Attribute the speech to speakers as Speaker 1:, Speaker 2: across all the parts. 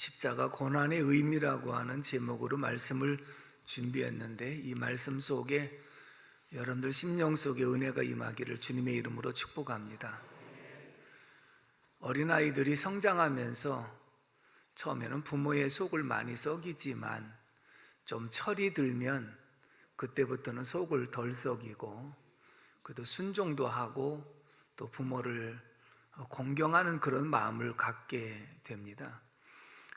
Speaker 1: 십자가 고난의 의미라고 하는 제목으로 말씀을 준비했는데, 이 말씀 속에 여러분들 심령 속에 은혜가 임하기를 주님의 이름으로 축복합니다. 어린아이들이 성장하면서 처음에는 부모의 속을 많이 썩이지만 좀 철이 들면 그때부터는 속을 덜 썩이고 그래도 순종도 하고 또 부모를 공경하는 그런 마음을 갖게 됩니다.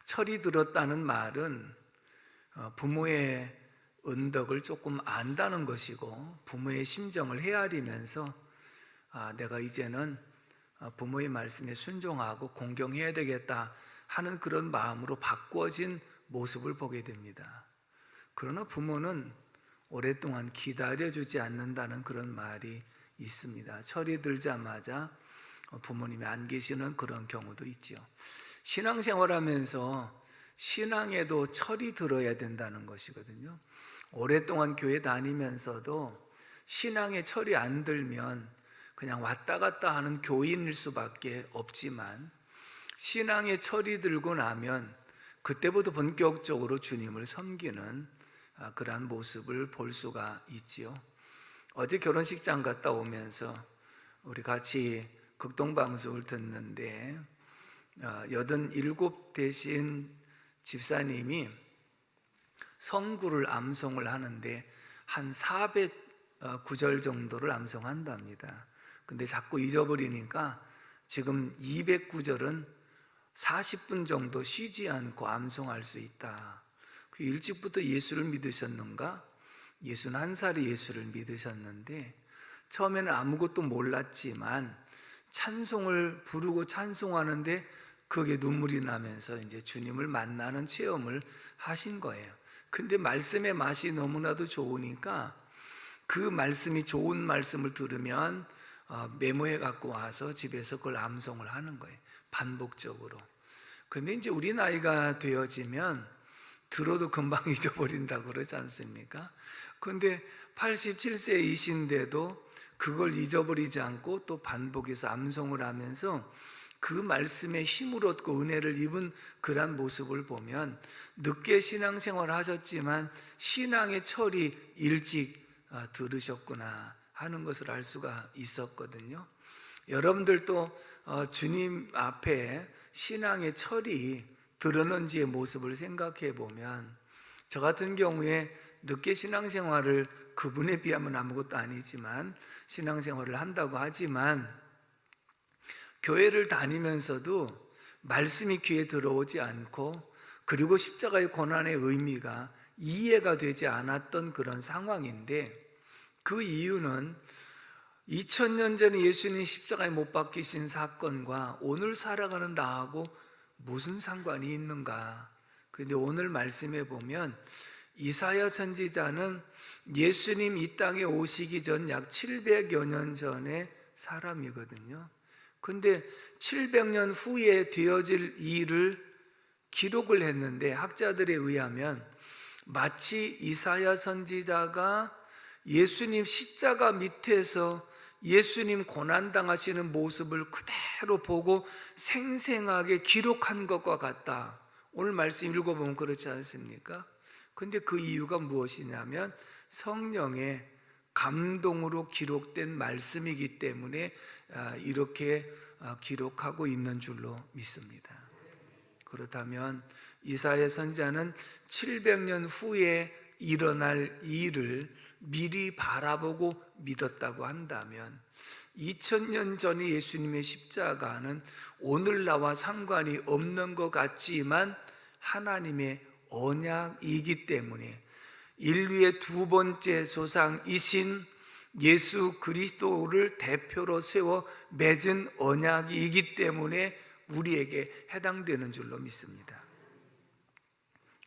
Speaker 1: 철이 들었다는 말은 부모의 은덕을 조금 안다는 것이고, 부모의 심정을 헤아리면서 내가 이제는 부모의 말씀에 순종하고 공경해야 되겠다 하는 그런 마음으로 바꾸어진 모습을 보게 됩니다. 그러나 부모는 오랫동안 기다려주지 않는다는 그런 말이 있습니다. 철이 들자마자 부모님이 안 계시는 그런 경우도 있죠. 신앙생활하면서 신앙에도 철이 들어야 된다는 것이거든요. 오랫동안 교회 다니면서도 신앙에 철이 안 들면 그냥 왔다 갔다 하는 교인일 수밖에 없지만, 신앙에 철이 들고 나면 그때부터 본격적으로 주님을 섬기는 그러한 모습을 볼 수가 있지요. 어제 결혼식장 갔다 오면서 우리 같이 극동방송을 듣는데 87 되신 집사님이 성구를 암송을 하는데 한 400구절 정도를 암송한답니다. 근데 자꾸 잊어버리니까 지금 200구절은 40분 정도 쉬지 않고 암송할 수 있다. 그 일찍부터 예수를 믿으셨는가? 61살에 예수를 믿으셨는데 처음에는 아무것도 몰랐지만 찬송을 부르고 찬송하는데 그게 눈물이 나면서 이제 주님을 만나는 체험을 하신 거예요. 근데 말씀의 맛이 너무나도 좋으니까 그 말씀이 좋은 말씀을 들으면 메모해 갖고 와서 집에서 그걸 암송을 하는 거예요. 반복적으로. 근데 이제 우리 나이가 되어지면 들어도 금방 잊어버린다고 그러지 않습니까? 근데 87세이신데도 그걸 잊어버리지 않고 또 반복해서 암송을 하면서 그 말씀에 힘을 얻고 은혜를 입은 그런 모습을 보면 늦게 신앙생활을 하셨지만 신앙의 철이 일찍 들으셨구나 하는 것을 알 수가 있었거든요. 여러분들도 주님 앞에 신앙의 철이 들었는지의 모습을 생각해 보면, 저 같은 경우에 늦게 신앙생활을, 그분에 비하면 아무것도 아니지만 신앙생활을 한다고 하지만 교회를 다니면서도 말씀이 귀에 들어오지 않고, 그리고 십자가의 고난의 의미가 이해가 되지 않았던 그런 상황인데, 그 이유는 2000년 전에 예수님 십자가에 못 박히신 사건과 오늘 살아가는 나하고 무슨 상관이 있는가? 그런데 오늘 말씀에 보면 이사야 선지자는 예수님 이 땅에 오시기 전 약 700여 년 전의 사람이거든요. 근데 700년 후에 되어질 일을 기록을 했는데, 학자들에 의하면 마치 이사야 선지자가 예수님 십자가 밑에서 예수님 고난당하시는 모습을 그대로 보고 생생하게 기록한 것과 같다. 오늘 말씀 읽어보면 그렇지 않습니까? 근데 그 이유가 무엇이냐면 성령의 감동으로 기록된 말씀이기 때문에 이렇게 기록하고 있는 줄로 믿습니다. 그렇다면 이사야 선지자는 700년 후에 일어날 일을 미리 바라보고 믿었다고 한다면, 2000년 전에 예수님의 십자가는 오늘 나와 상관이 없는 것 같지만 하나님의 언약이기 때문에, 인류의 두 번째 조상이신 예수 그리스도를 대표로 세워 맺은 언약이기 때문에 우리에게 해당되는 줄로 믿습니다.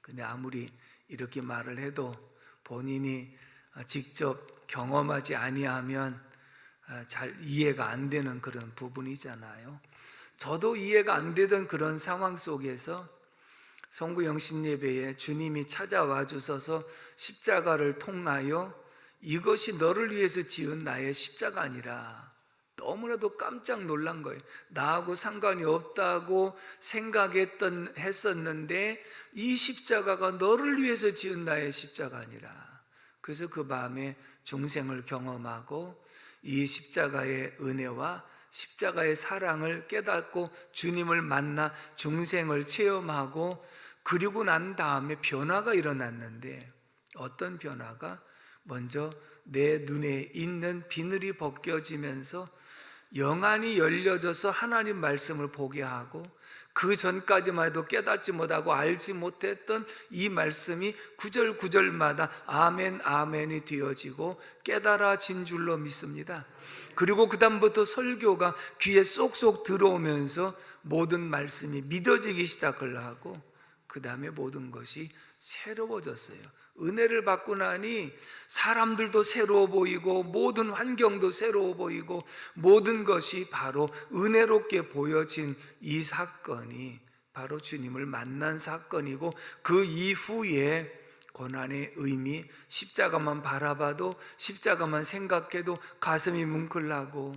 Speaker 1: 근데 아무리 이렇게 말을 해도 본인이 직접 경험하지 아니하면 잘 이해가 안 되는 그런 부분이잖아요. 저도 이해가 안 되던 그런 상황 속에서 성구 영신 예배에 주님이 찾아와 주셔서 십자가를 통하여 이것이 너를 위해서 지은 나의 십자가 아니라 너무나도 깜짝 놀란 거예요. 나하고 상관이 없다고 했었는데 이 십자가가 너를 위해서 지은 나의 십자가 아니라. 그래서 그 밤에 중생을 경험하고 이 십자가의 은혜와 십자가의 사랑을 깨닫고 주님을 만나 중생을 체험하고, 그리고 난 다음에 변화가 일어났는데, 어떤 변화가? 먼저 내 눈에 있는 비늘이 벗겨지면서 영안이 열려져서 하나님 말씀을 보게 하고, 그 전까지만 해도 깨닫지 못하고 알지 못했던 이 말씀이 구절구절마다 아멘 아멘이 되어지고 깨달아진 줄로 믿습니다. 그리고 그 다음부터 설교가 귀에 쏙쏙 들어오면서 모든 말씀이 믿어지기 시작을 하고, 그 다음에 모든 것이 새로워졌어요. 은혜를 받고 나니 사람들도 새로워 보이고 모든 환경도 새로워 보이고 모든 것이 바로 은혜롭게 보여진 이 사건이 바로 주님을 만난 사건이고, 그 이후에 고난의 의미, 십자가만 바라봐도, 십자가만 생각해도 가슴이 뭉클하고,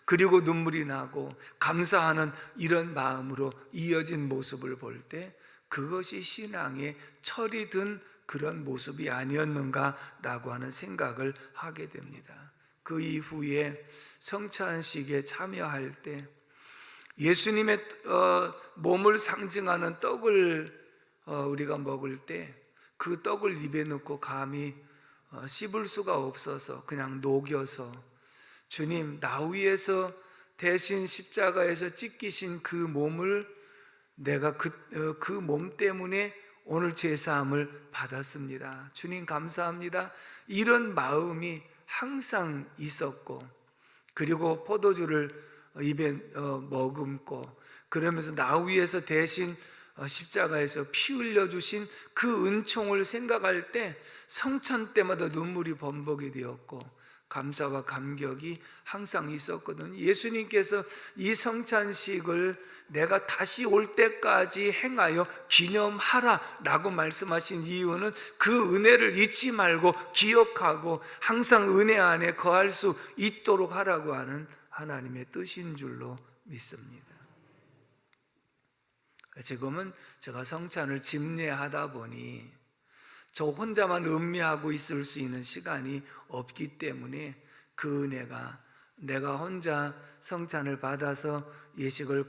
Speaker 1: 그리고 눈물이 나고 감사하는 이런 마음으로 이어진 모습을 볼 때, 그것이 신앙의 철이 든 그런 모습이 아니었는가라고 하는 생각을 하게 됩니다. 그 이후에 성찬식에 참여할 때 예수님의 몸을 상징하는 떡을 우리가 먹을 때 그 떡을 입에 넣고 감히 씹을 수가 없어서 그냥 녹여서, 주님 나 위해서 대신 십자가에서 찢기신 그 몸을 내가 그 몸 때문에 오늘 제사함을 받았습니다. 주님 감사합니다. 이런 마음이 항상 있었고, 그리고 포도주를 입에 머금고, 그러면서 나 위해서 대신 십자가에서 피 흘려주신 그 은총을 생각할 때 성찬 때마다 눈물이 범벅이 되었고 감사와 감격이 항상 있었거든요. 예수님께서 이 성찬식을 내가 다시 올 때까지 행하여 기념하라 라고 말씀하신 이유는 그 은혜를 잊지 말고 기억하고 항상 은혜 안에 거할 수 있도록 하라고 하는 하나님의 뜻인 줄로 믿습니다. 지금은 제가 성찬을 집례하다 보니 저 혼자만 음미하고 있을 수 있는 시간이 없기 때문에 그 은혜가 내가 혼자 성찬을 받아서 예식을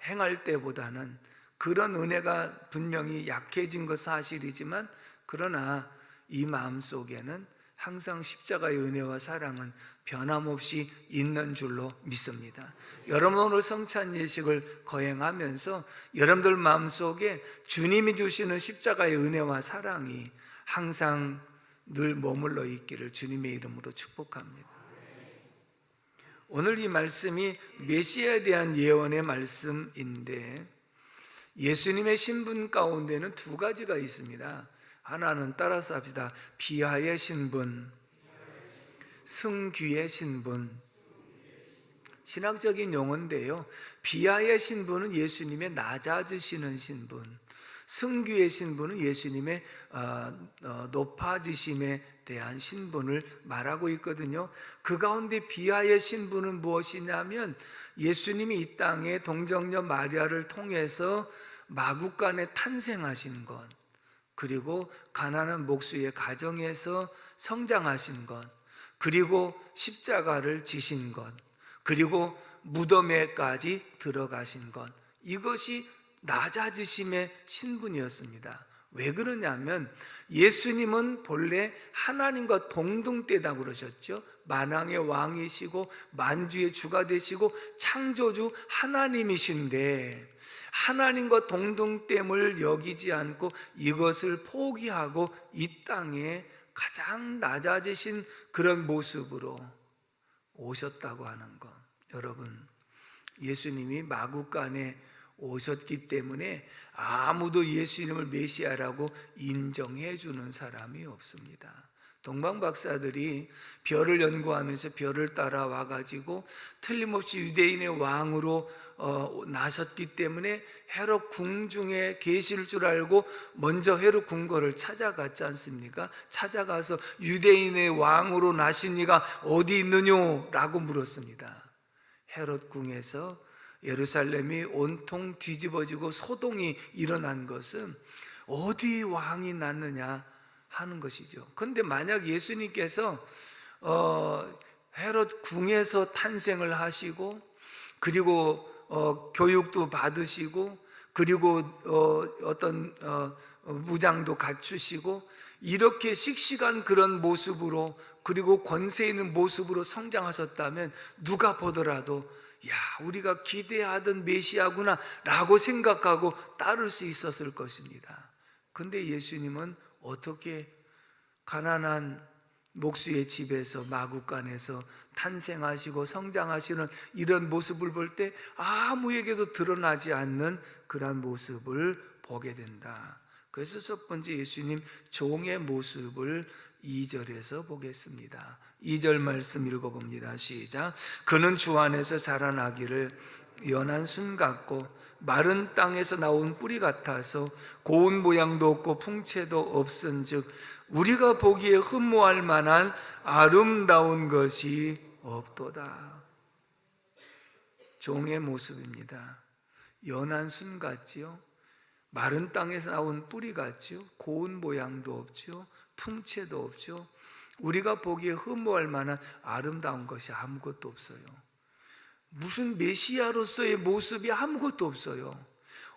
Speaker 1: 행할 때보다는 그런 은혜가 분명히 약해진 것 사실이지만, 그러나 이 마음속에는 항상 십자가의 은혜와 사랑은 변함없이 있는 줄로 믿습니다. 여러분 오늘 성찬 예식을 거행하면서 여러분들 마음속에 주님이 주시는 십자가의 은혜와 사랑이 항상 늘 머물러 있기를 주님의 이름으로 축복합니다. 오늘 이 말씀이 메시아에 대한 예언의 말씀인데, 예수님의 신분 가운데는 두 가지가 있습니다. 하나는 따라서 합시다. 비하의 신분, 승귀의 신분. 신학적인 용어인데요, 비하의 신분은 예수님의 낮아지시는 신분, 승귀의 신분은 예수님의 높아지심에 대한 신분을 말하고 있거든요. 그 가운데 비하의 신분은 무엇이냐면, 예수님이 이 땅에 동정녀 마리아를 통해서 마구간에 탄생하신 것, 그리고 가난한 목수의 가정에서 성장하신 것, 그리고 십자가를 지신 것, 그리고 무덤에까지 들어가신 것, 이것이 낮아지심의 신분이었습니다. 왜 그러냐면 예수님은 본래 하나님과 동등되다고 그러셨죠. 만왕의 왕이시고 만주의 주가 되시고 창조주 하나님이신데, 하나님과 동등됨을 여기지 않고 이것을 포기하고 이 땅에 가장 낮아지신 그런 모습으로 오셨다고 하는 것. 여러분, 예수님이 마구간에 오셨기 때문에 아무도 예수님을 메시아라고 인정해 주는 사람이 없습니다. 동방 박사들이 별을 연구하면서 별을 따라와 가지고 틀림없이 유대인의 왕으로 나섰기 때문에 헤롯 궁중에 계실 줄 알고 먼저 헤롯 궁궐을 찾아갔지 않습니까? 찾아가서 유대인의 왕으로 나신 이가 어디 있느냐라고 물었습니다. 헤롯 궁에서 예루살렘이 온통 뒤집어지고 소동이 일어난 것은 어디 왕이 났느냐 하는 것이죠. 그런데 만약 예수님께서 헤롯 궁에서 탄생을 하시고 그리고 교육도 받으시고 그리고 어떤 무장도 갖추시고 이렇게 씩씩한 그런 모습으로 그리고 권세 있는 모습으로 성장하셨다면 누가 보더라도 야, 우리가 기대하던 메시아구나 라고 생각하고 따를 수 있었을 것입니다. 그런데 예수님은 어떻게 가난한 목수의 집에서 마구간에서 탄생하시고 성장하시는 이런 모습을 볼 때 아무에게도 드러나지 않는 그러한 모습을 보게 된다. 그래서 첫 번째 예수님 종의 모습을 2절에서 보겠습니다. 2절 말씀 읽어봅니다. 시작. 그는 주 안에서 자라나기를 연한 순 같고 마른 땅에서 나온 뿌리 같아서 고운 모양도 없고 풍채도 없은즉 우리가 보기에 흠모할 만한 아름다운 것이 없도다. 종의 모습입니다. 연한 순 같지요. 마른 땅에서 나온 뿌리 같지요. 고운 모양도 없지요. 풍채도 없죠. 우리가 보기에 흠모할 만한 아름다운 것이 아무것도 없어요. 무슨 메시아로서의 모습이 아무것도 없어요.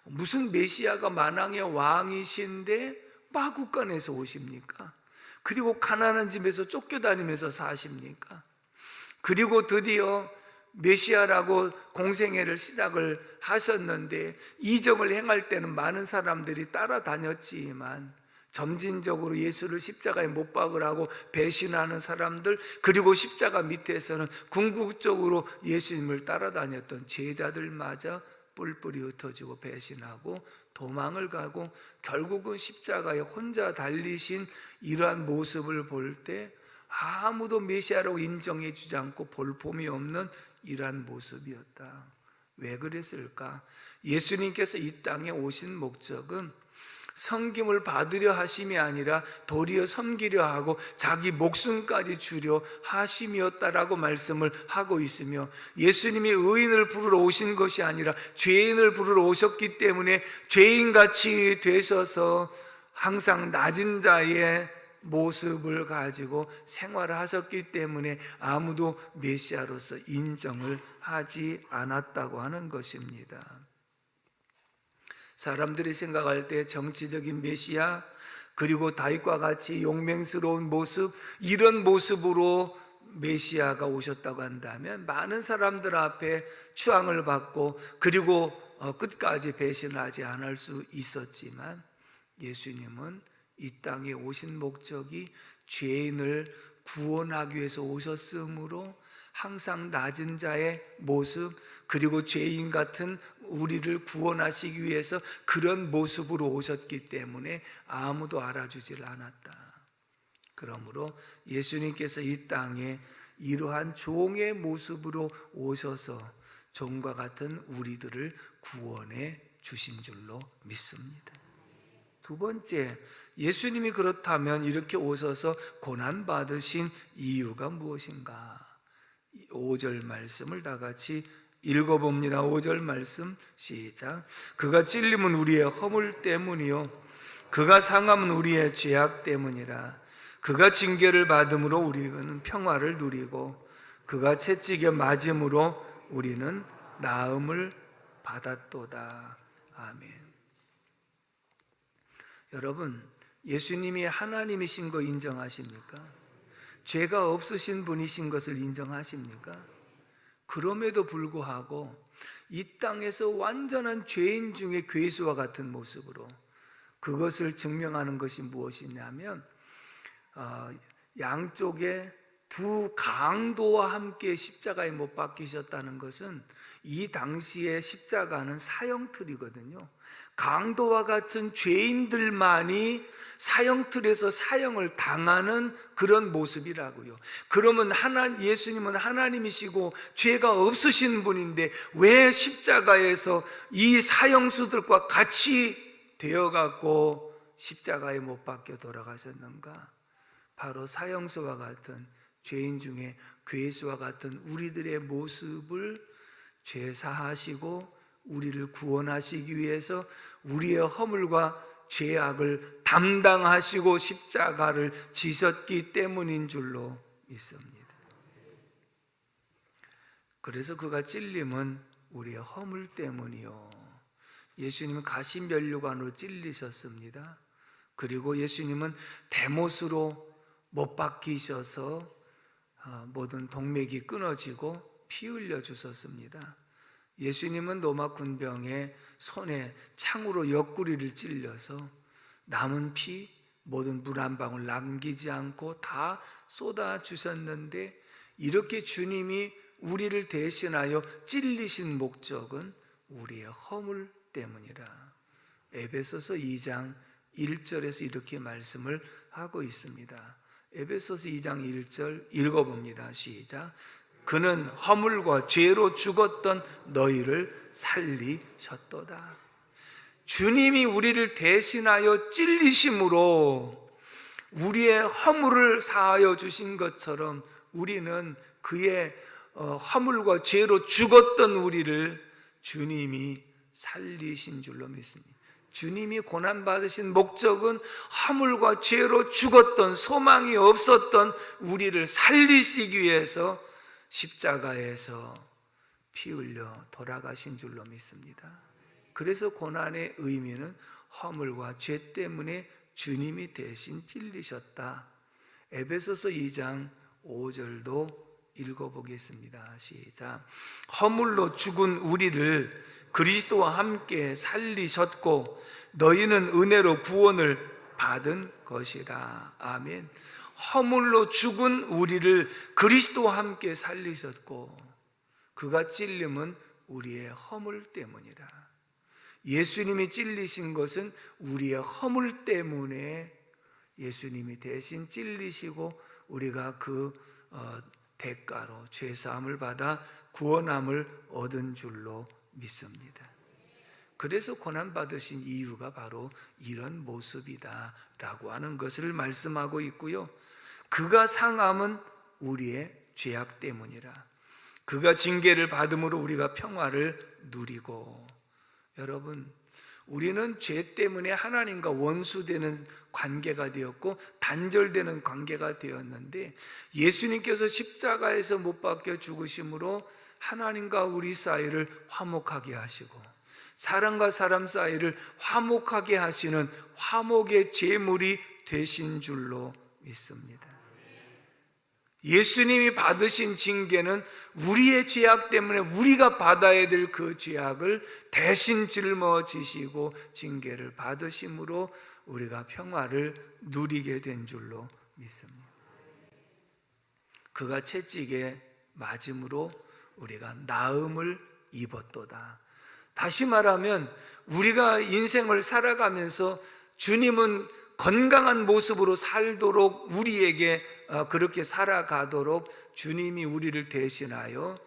Speaker 1: 무슨 메시아가 만왕의 왕이신데 마구간에서 오십니까? 그리고 가난한 집에서 쫓겨다니면서 사십니까? 그리고 드디어 메시아라고 공생애를 시작을 하셨는데 이적을 행할 때는 많은 사람들이 따라다녔지만 점진적으로 예수를 십자가에 못 박으라고 배신하는 사람들, 그리고 십자가 밑에서는 궁극적으로 예수님을 따라다녔던 제자들마저 뿔뿔이 흩어지고 배신하고 도망을 가고 결국은 십자가에 혼자 달리신 이러한 모습을 볼 때 아무도 메시아라고 인정해 주지 않고 볼품이 없는 이러한 모습이었다. 왜 그랬을까? 예수님께서 이 땅에 오신 목적은 섬김을 받으려 하심이 아니라 도리어 섬기려 하고 자기 목숨까지 주려 하심이었다라고 말씀을 하고 있으며, 예수님이 의인을 부르러 오신 것이 아니라 죄인을 부르러 오셨기 때문에 죄인같이 되셔서 항상 낮은 자의 모습을 가지고 생활을 하셨기 때문에 아무도 메시아로서 인정을 하지 않았다고 하는 것입니다. 사람들이 생각할 때 정치적인 메시아, 그리고 다윗과 같이 용맹스러운 모습, 이런 모습으로 메시아가 오셨다고 한다면 많은 사람들 앞에 추앙을 받고 그리고 끝까지 배신하지 않을 수 있었지만, 예수님은 이 땅에 오신 목적이 죄인을 구원하기 위해서 오셨으므로 항상 낮은 자의 모습, 그리고 죄인 같은 우리를 구원하시기 위해서 그런 모습으로 오셨기 때문에 아무도 알아주질 않았다. 그러므로 예수님께서 이 땅에 이러한 종의 모습으로 오셔서 종과 같은 우리들을 구원해 주신 줄로 믿습니다. 두 번째, 예수님이 그렇다면 이렇게 오셔서 고난받으신 이유가 무엇인가? 5절 말씀을 다 같이 읽어봅니다. 5절 말씀 시작. 그가 찔림은 우리의 허물 때문이요 그가 상함은 우리의 죄악 때문이라. 그가 징계를 받음으로 우리는 평화를 누리고 그가 채찍에 맞음으로 우리는 나음을 받았도다. 아멘. 여러분, 예수님이 하나님이신 거 인정하십니까? 죄가 없으신 분이신 것을 인정하십니까? 그럼에도 불구하고 이 땅에서 완전한 죄인 중에 괴수와 같은 모습으로, 그것을 증명하는 것이 무엇이냐면 양쪽에 두 강도와 함께 십자가에 못 박히셨다는 것은 이 당시의 십자가는 사형틀이거든요. 강도와 같은 죄인들만이 사형틀에서 사형을 당하는 그런 모습이라고요. 그러면 예수님은 하나님이시고 죄가 없으신 분인데 왜 십자가에서 이 사형수들과 같이 되어갖고 십자가에 못 박혀 돌아가셨는가? 바로 사형수와 같은 죄인 중에 괴수와 같은 우리들의 모습을 죄사하시고 우리를 구원하시기 위해서 우리의 허물과 죄악을 담당하시고 십자가를 지셨기 때문인 줄로 믿습니다. 그래서 그가 찔림은 우리의 허물 때문이요. 예수님은 가시면류관으로 찔리셨습니다. 그리고 예수님은 대못으로 못 박히셔서 모든 동맥이 끊어지고 피 흘려 주셨습니다. 예수님은 로마 군병의 손에 창으로 옆구리를 찔려서 남은 피 모든 물 한 방울 남기지 않고 다 쏟아 주셨는데, 이렇게 주님이 우리를 대신하여 찔리신 목적은 우리의 허물 때문이라. 에베소서 2장 1절에서 이렇게 말씀을 하고 있습니다. 에베소서 2장 1절 읽어봅니다. 시작. 그는 허물과 죄로 죽었던 너희를 살리셨도다. 주님이 우리를 대신하여 찔리심으로 우리의 허물을 사하여 주신 것처럼 우리는 그의 허물과 죄로 죽었던 우리를 주님이 살리신 줄로 믿습니다. 주님이 고난받으신 목적은 허물과 죄로 죽었던, 소망이 없었던 우리를 살리시기 위해서 십자가에서 피 흘려 돌아가신 줄로 믿습니다. 그래서 고난의 의미는 허물과 죄 때문에 주님이 대신 찔리셨다. 에베소서 2장 5절도 읽어보겠습니다. 시작. 허물로 죽은 우리를 그리스도와 함께 살리셨고 너희는 은혜로 구원을 받은 것이라. 아멘. 허물로 죽은 우리를 그리스도와 함께 살리셨고 그가 찔림은 우리의 허물 때문이라. 예수님이 찔리신 것은 우리의 허물 때문에 예수님이 대신 찔리시고 우리가 그 대가로 죄사함을 받아 구원함을 얻은 줄로 믿습니다. 그래서 고난받으신 이유가 바로 이런 모습이다라고 하는 것을 말씀하고 있고요. 그가 상함은 우리의 죄악 때문이라. 그가 징계를 받음으로 우리가 평화를 누리고. 여러분, 우리는 죄 때문에 하나님과 원수되는 관계가 되었고 단절되는 관계가 되었는데, 예수님께서 십자가에서 못 박혀 죽으심으로 하나님과 우리 사이를 화목하게 하시고 사람과 사람 사이를 화목하게 하시는 화목의 제물이 되신 줄로 믿습니다. 예수님이 받으신 징계는 우리의 죄악 때문에 우리가 받아야 될 그 죄악을 대신 짊어지시고 징계를 받으심으로 우리가 평화를 누리게 된 줄로 믿습니다. 그가 채찍에 맞음으로 우리가 나음을 입었도다. 다시 말하면 우리가 인생을 살아가면서 주님은 건강한 모습으로 살도록 우리에게 그렇게 살아가도록 주님이 우리를 대신하여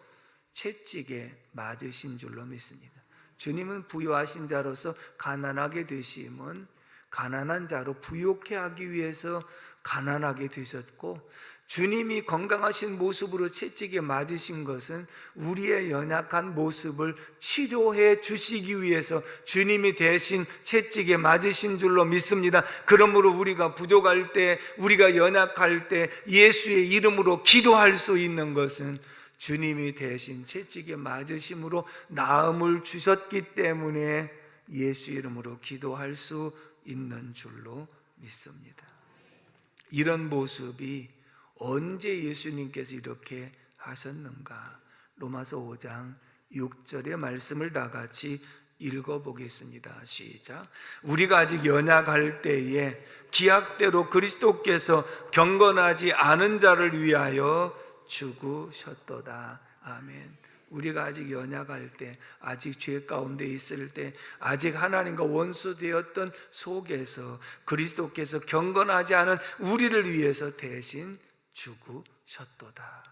Speaker 1: 채찍에 맞으신 줄로 믿습니다. 주님은 부유하신 자로서 가난하게 되심은 가난한 자로 부유케 하기 위해서 가난하게 되셨고, 주님이 건강하신 모습으로 채찍에 맞으신 것은 우리의 연약한 모습을 치료해 주시기 위해서 주님이 대신 채찍에 맞으신 줄로 믿습니다. 그러므로 우리가 부족할 때, 우리가 연약할 때 예수의 이름으로 기도할 수 있는 것은 주님이 대신 채찍에 맞으심으로 나음을 주셨기 때문에 예수 이름으로 기도할 수 있는 줄로 믿습니다. 이런 모습이 언제 예수님께서 이렇게 하셨는가? 로마서 5장 6절의 말씀을 다 같이 읽어보겠습니다. 시작. 우리가 아직 연약할 때에 기약대로 그리스도께서 경건하지 않은 자를 위하여 죽으셨도다. 아멘. 우리가 아직 연약할 때, 아직 죄 가운데 있을 때, 아직 하나님과 원수되었던 속에서 그리스도께서 경건하지 않은 우리를 위해서 대신 죽으셨도다.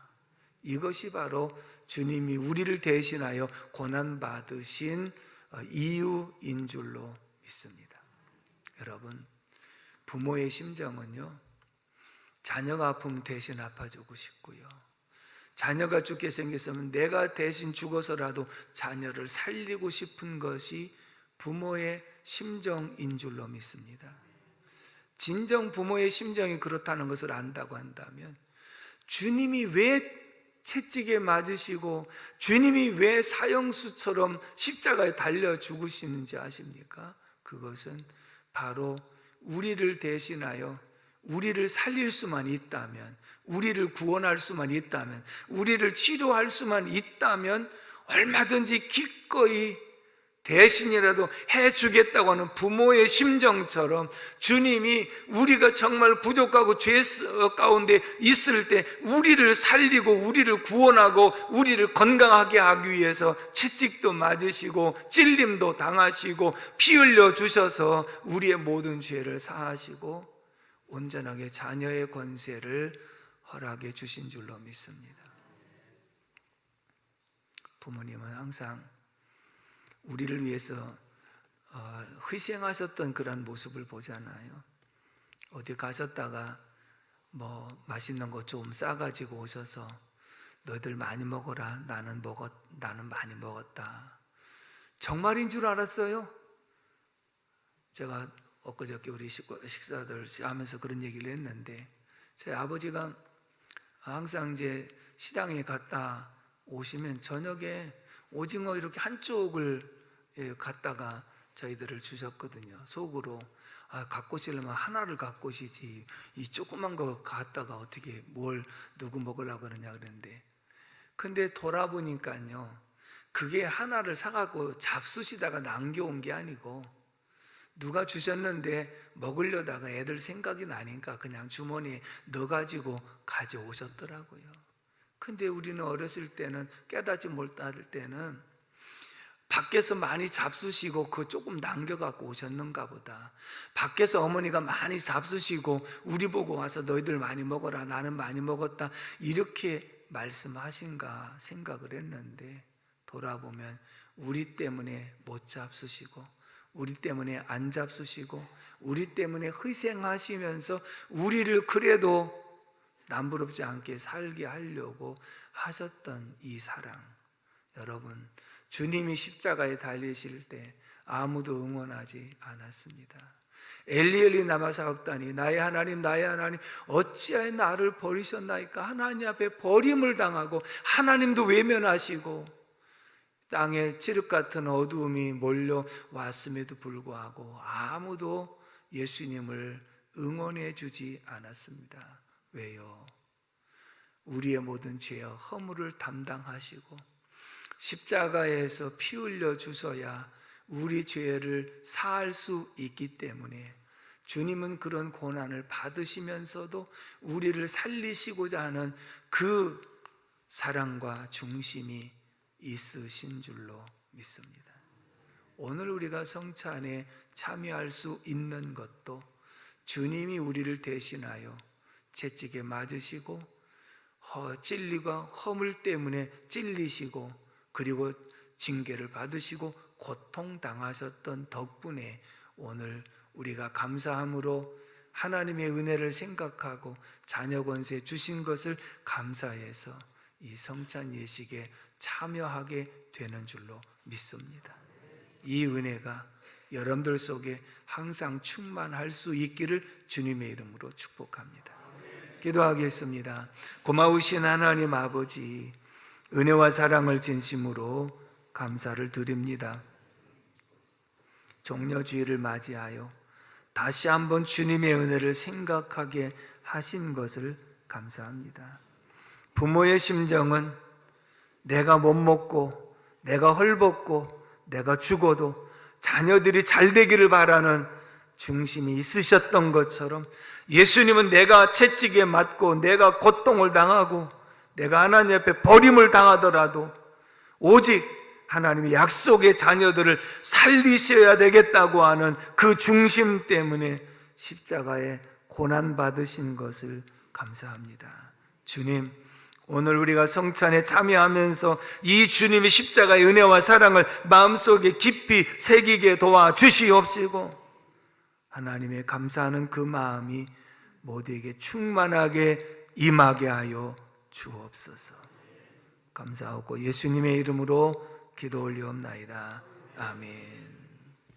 Speaker 1: 이것이 바로 주님이 우리를 대신하여 고난받으신 이유인 줄로 믿습니다. 여러분, 부모의 심정은요, 자녀가 아프면 대신 아파주고 싶고요, 자녀가 죽게 생겼으면 내가 대신 죽어서라도 자녀를 살리고 싶은 것이 부모의 심정인 줄로 믿습니다. 진정 부모의 심정이 그렇다는 것을 안다고 한다면, 주님이 왜 채찍에 맞으시고 주님이 왜 사형수처럼 십자가에 달려 죽으시는지 아십니까? 그것은 바로 우리를 대신하여 우리를 살릴 수만 있다면, 우리를 구원할 수만 있다면, 우리를 치료할 수만 있다면 얼마든지 기꺼이 대신이라도 해주겠다고 하는 부모의 심정처럼 주님이 우리가 정말 부족하고 죄 가운데 있을 때 우리를 살리고 우리를 구원하고 우리를 건강하게 하기 위해서 채찍도 맞으시고 찔림도 당하시고 피 흘려 주셔서 우리의 모든 죄를 사하시고 온전하게 자녀의 권세를 허락해 주신 줄로 믿습니다. 부모님은 항상 우리를 위해서 희생하셨던 그런 모습을 보잖아요. 어디 가셨다가 뭐 맛있는 거 좀 싸가지고 오셔서 너희들 많이 먹어라, 나는 많이 먹었다. 정말인 줄 알았어요. 제가 엊그저께 우리 식사들 하면서 그런 얘기를 했는데, 제 아버지가 항상 이제 시장에 갔다 오시면 저녁에 오징어 이렇게 한쪽을 갖다가 저희들을 주셨거든요. 속으로 갖고 오시려면 하나를 갖고 오시지, 이 조그만 거 갖다가 어떻게 뭘 누구 먹으려고 그러냐 그랬는데, 근데 돌아보니까요, 그게 하나를 사갖고 잡수시다가 남겨온 게 아니고 누가 주셨는데 먹으려다가 애들 생각이 나니까 그냥 주머니에 넣어가지고 가져오셨더라고요. 근데 우리는 어렸을 때는 깨닫지 못할 때는 밖에서 많이 잡수시고 그 조금 남겨갖고 오셨는가 보다, 밖에서 어머니가 많이 잡수시고 우리 보고 와서 너희들 많이 먹어라, 나는 많이 먹었다, 이렇게 말씀하신가 생각을 했는데, 돌아보면 우리 때문에 못 잡수시고 우리 때문에 안 잡수시고 우리 때문에 희생하시면서 우리를 그래도 남부럽지 않게 살게 하려고 하셨던 이 사랑, 여러분, 주님이 십자가에 달리실 때 아무도 응원하지 않았습니다. 엘리 라마 사박다니, 나의 하나님 나의 하나님 어찌하여 나를 버리셨나이까. 하나님 앞에 버림을 당하고 하나님도 외면하시고 땅에 칠흑 같은 어두움이 몰려왔음에도 불구하고 아무도 예수님을 응원해 주지 않았습니다. 왜요? 우리의 모든 죄와 허물을 담당하시고 십자가에서 피 흘려 주셔야 우리 죄를 사할 수 있기 때문에 주님은 그런 고난을 받으시면서도 우리를 살리시고자 하는 그 사랑과 중심이 있으신 줄로 믿습니다. 오늘 우리가 성찬에 참여할 수 있는 것도 주님이 우리를 대신하여 채찍에 맞으시고 찔리가 허물 때문에 찔리시고 그리고 징계를 받으시고 고통당하셨던 덕분에 오늘 우리가 감사함으로 하나님의 은혜를 생각하고 자녀 권세 주신 것을 감사해서 이 성찬 예식에 참여하게 되는 줄로 믿습니다. 이 은혜가 여러분들 속에 항상 충만할 수 있기를 주님의 이름으로 축복합니다. 기도하겠습니다. 고마우신 하나님 아버지, 은혜와 사랑을 진심으로 감사를 드립니다. 종려주의를 맞이하여 다시 한번 주님의 은혜를 생각하게 하신 것을 감사합니다. 부모의 심정은 내가 못 먹고 내가 헐벗고 내가 죽어도 자녀들이 잘 되기를 바라는 중심이 있으셨던 것처럼 예수님은 내가 채찍에 맞고 내가 고통을 당하고 내가 하나님 앞에 버림을 당하더라도 오직 하나님의 약속의 자녀들을 살리셔야 되겠다고 하는 그 중심 때문에 십자가에 고난받으신 것을 감사합니다. 주님, 오늘 우리가 성찬에 참여하면서 이 주님의 십자가의 은혜와 사랑을 마음속에 깊이 새기게 도와주시옵시고, 하나님의 감사하는 그 마음이 모두에게 충만하게 임하게 하여 주옵소서. 감사하고 예수님의 이름으로 기도 올리옵나이다. 아멘.